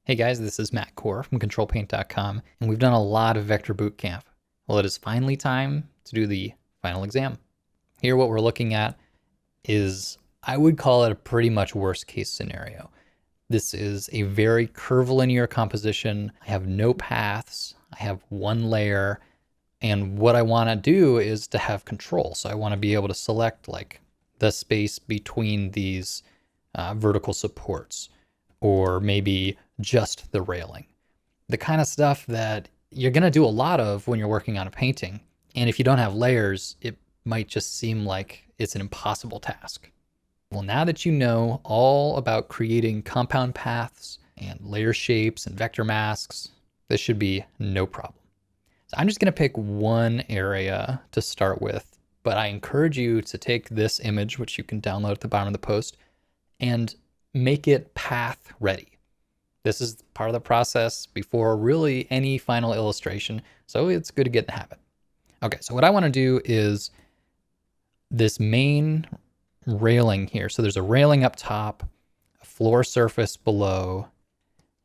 Hey guys, this is Matt Core from ctrl+paint.com, and we've done a lot of vector boot camp. Well, it is finally time to do the final exam. Here what we're looking at is, I would call it a pretty much worst case scenario. This is a very curvilinear composition. I have no paths. I have one layer. And what I want to do is to have control. So I want to be able to select like the space between these vertical supports, or maybe just the railing. The kind of stuff that you're going to do a lot of when you're working on a painting. And if you don't have layers, it might just seem like it's an impossible task. Well, now that you know all about creating compound paths and layer shapes and vector masks, this should be no problem. So I'm just going to pick one area to start with, but I encourage you to take this image, which you can download at the bottom of the post, and make it path ready. This is part of the process before really any final illustration, so it's good to get in the habit. Okay, so what I want to do is this main railing here. So there's a railing up top, a floor surface below,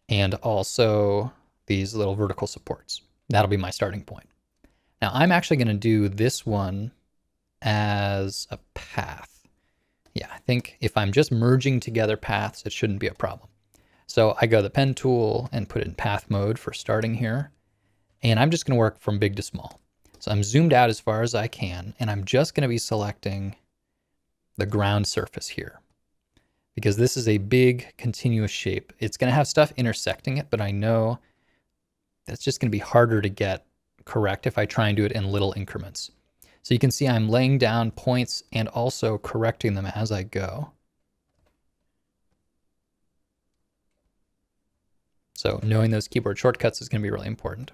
and also these little vertical supports. That'll be my starting point. Now I'm actually going to do this one as a path. Yeah, I think if I'm just merging together paths, it shouldn't be a problem. So I go to the pen tool and put it in path mode for starting here. And I'm just going to work from big to small. So I'm zoomed out as far as I can, and I'm just going to be selecting the ground surface here, because this is a big continuous shape. It's going to have stuff intersecting it, but I know that's just going to be harder to get correct if I try and do it in little increments. So you can see I'm laying down points and also correcting them as I go. So knowing those keyboard shortcuts is going to be really important.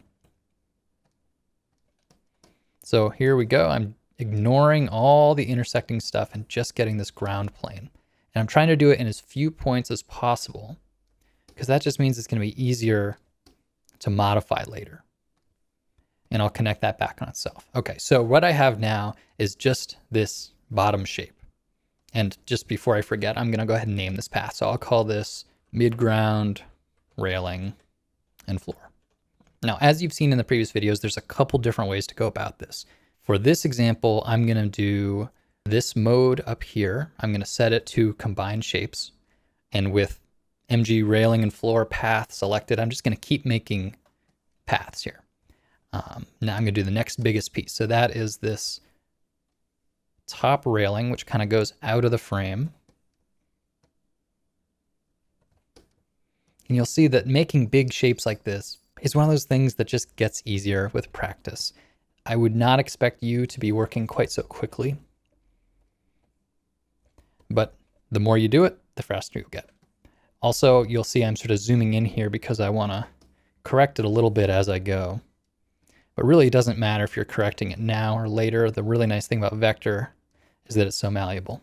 So here we go. I'm ignoring all the intersecting stuff and just getting this ground plane. And I'm trying to do it in as few points as possible, because that just means it's going to be easier to modify later. And I'll connect that back on itself. Okay, so what I have now is just this bottom shape. And just before I forget, I'm going to go ahead and name this path. So I'll call this mid-ground, railing, and floor. Now, as you've seen in the previous videos, there's a couple different ways to go about this. For this example, I'm going to do this mode up here. I'm going to set it to combine shapes. And with MG railing and floor path selected, I'm just going to keep making paths here. Now I'm going to do the next biggest piece. So that is this top railing, which kind of goes out of the frame. And you'll see that making big shapes like this is one of those things that just gets easier with practice. I would not expect you to be working quite so quickly, but the more you do it, the faster you'll get. Also, you'll see I'm sort of zooming in here because I want to correct it a little bit as I go. But really, it doesn't matter if you're correcting it now or later. The really nice thing about vector is that it's so malleable.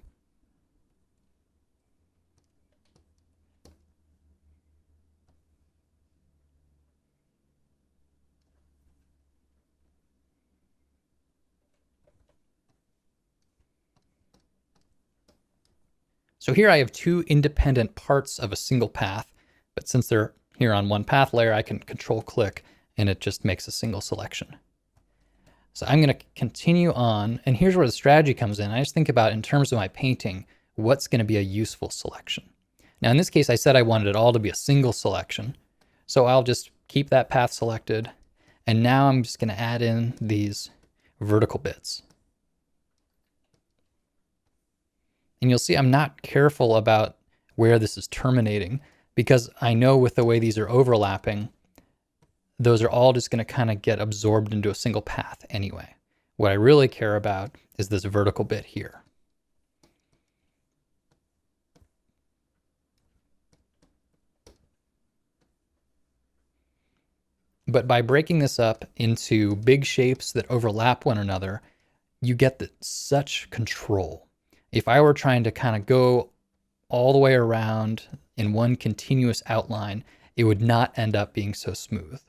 So here I have two independent parts of a single path, but since they're here on one path layer, I can control click and it just makes a single selection. So I'm going to continue on, and here's where the strategy comes in. I just think about, in terms of my painting, what's going to be a useful selection. Now in this case, I said I wanted it all to be a single selection, so I'll just keep that path selected, and now I'm just going to add in these vertical bits. And you'll see I'm not careful about where this is terminating, because I know with the way these are overlapping, those are all just going to kind of get absorbed into a single path anyway. What I really care about is this vertical bit here. But by breaking this up into big shapes that overlap one another, you get such control. If I were trying to kind of go all the way around in one continuous outline, it would not end up being so smooth.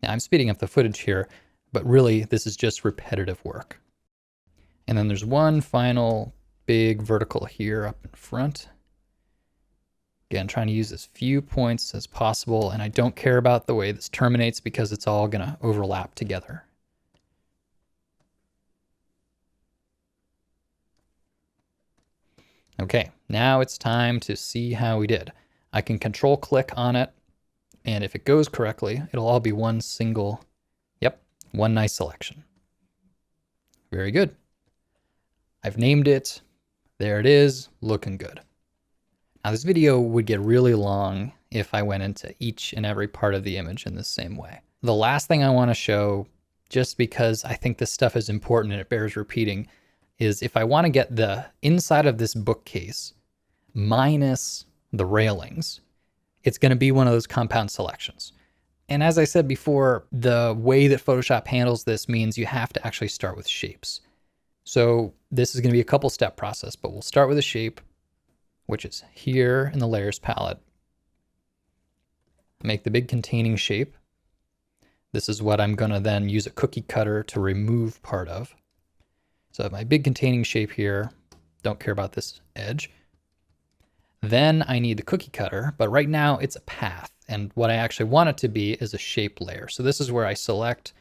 Now I'm speeding up the footage here, but really this is just repetitive work. And then there's one final big vertical here up in front. Again, trying to use as few points as possible, and I don't care about the way this terminates because it's all going to overlap together. Okay, now it's time to see how we did. I can control click on it, and if it goes correctly, it'll all be one single, one nice selection. Very good. I've named it. There it is, looking good. Now this video would get really long if I went into each and every part of the image in the same way. The last thing I want to show, just because I think this stuff is important and it bears repeating, is if I want to get the inside of this bookcase minus the railings, it's going to be one of those compound selections. And as I said before, the way that Photoshop handles this means you have to actually start with shapes. So this is going to be a couple step process, but we'll start with a shape, which is here in the layers palette. Make the big containing shape. This is what I'm going to then use a cookie cutter to remove part of. So I have my big containing shape here. Don't care about this edge. Then I need the cookie cutter, but right now it's a path. And what I actually want it to be is a shape layer. So this is where I select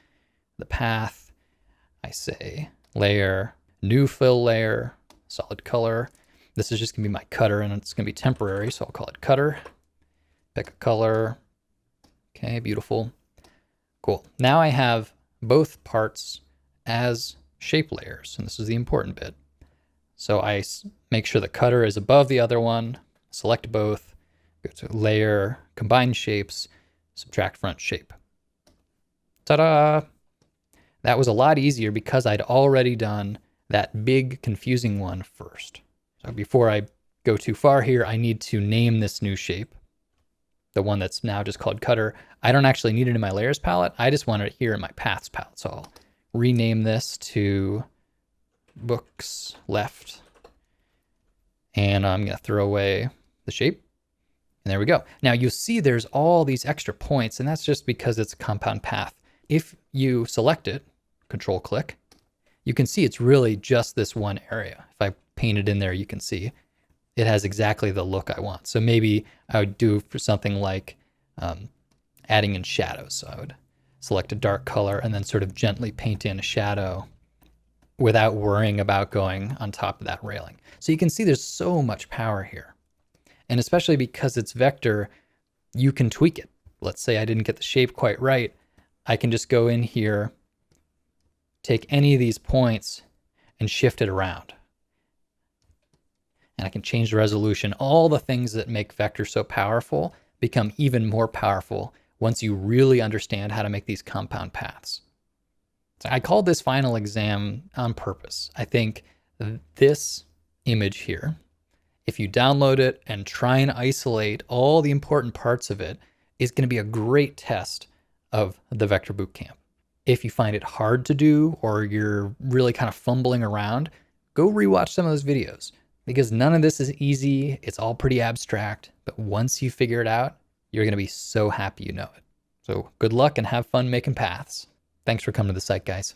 the path. I say layer, new fill layer, solid color. This is just gonna be my cutter and it's gonna be temporary. So I'll call it cutter, pick a color. Okay, beautiful. Cool. Now I have both parts as shape layers. And this is the important bit. So I make sure the cutter is above the other one, select both, go to layer, combine shapes, subtract front shape. Ta-da! That was a lot easier because I'd already done that big confusing one first. So before I go too far here, I need to name this new shape, the one that's now just called cutter. I don't actually need it in my layers palette. I just want it here in my paths palette. So I'll rename this to books left. And I'm going to throw away the shape. And there we go. Now you see there's all these extra points, and that's just because it's a compound path. If you select it, control click, you can see it's really just this one area. If I paint it in there, you can see it has exactly the look I want. So maybe I would do for something like adding in shadows. So I would select a dark color and then sort of gently paint in a shadow without worrying about going on top of that railing. So you can see there's so much power here. And especially because it's vector, you can tweak it. Let's say I didn't get the shape quite right. I can just go in here, take any of these points and shift it around. And I can change the resolution. All the things that make vector so powerful become even more powerful once you really understand how to make these compound paths. So I called this final exam on purpose. I think this image here, if you download it and try and isolate all the important parts of it, is going to be a great test of the Vector Bootcamp. If you find it hard to do or you're really kind of fumbling around, go rewatch some of those videos because none of this is easy. It's all pretty abstract, but once you figure it out, you're going to be so happy you know it. So good luck and have fun making paths. Thanks for coming to the site, guys.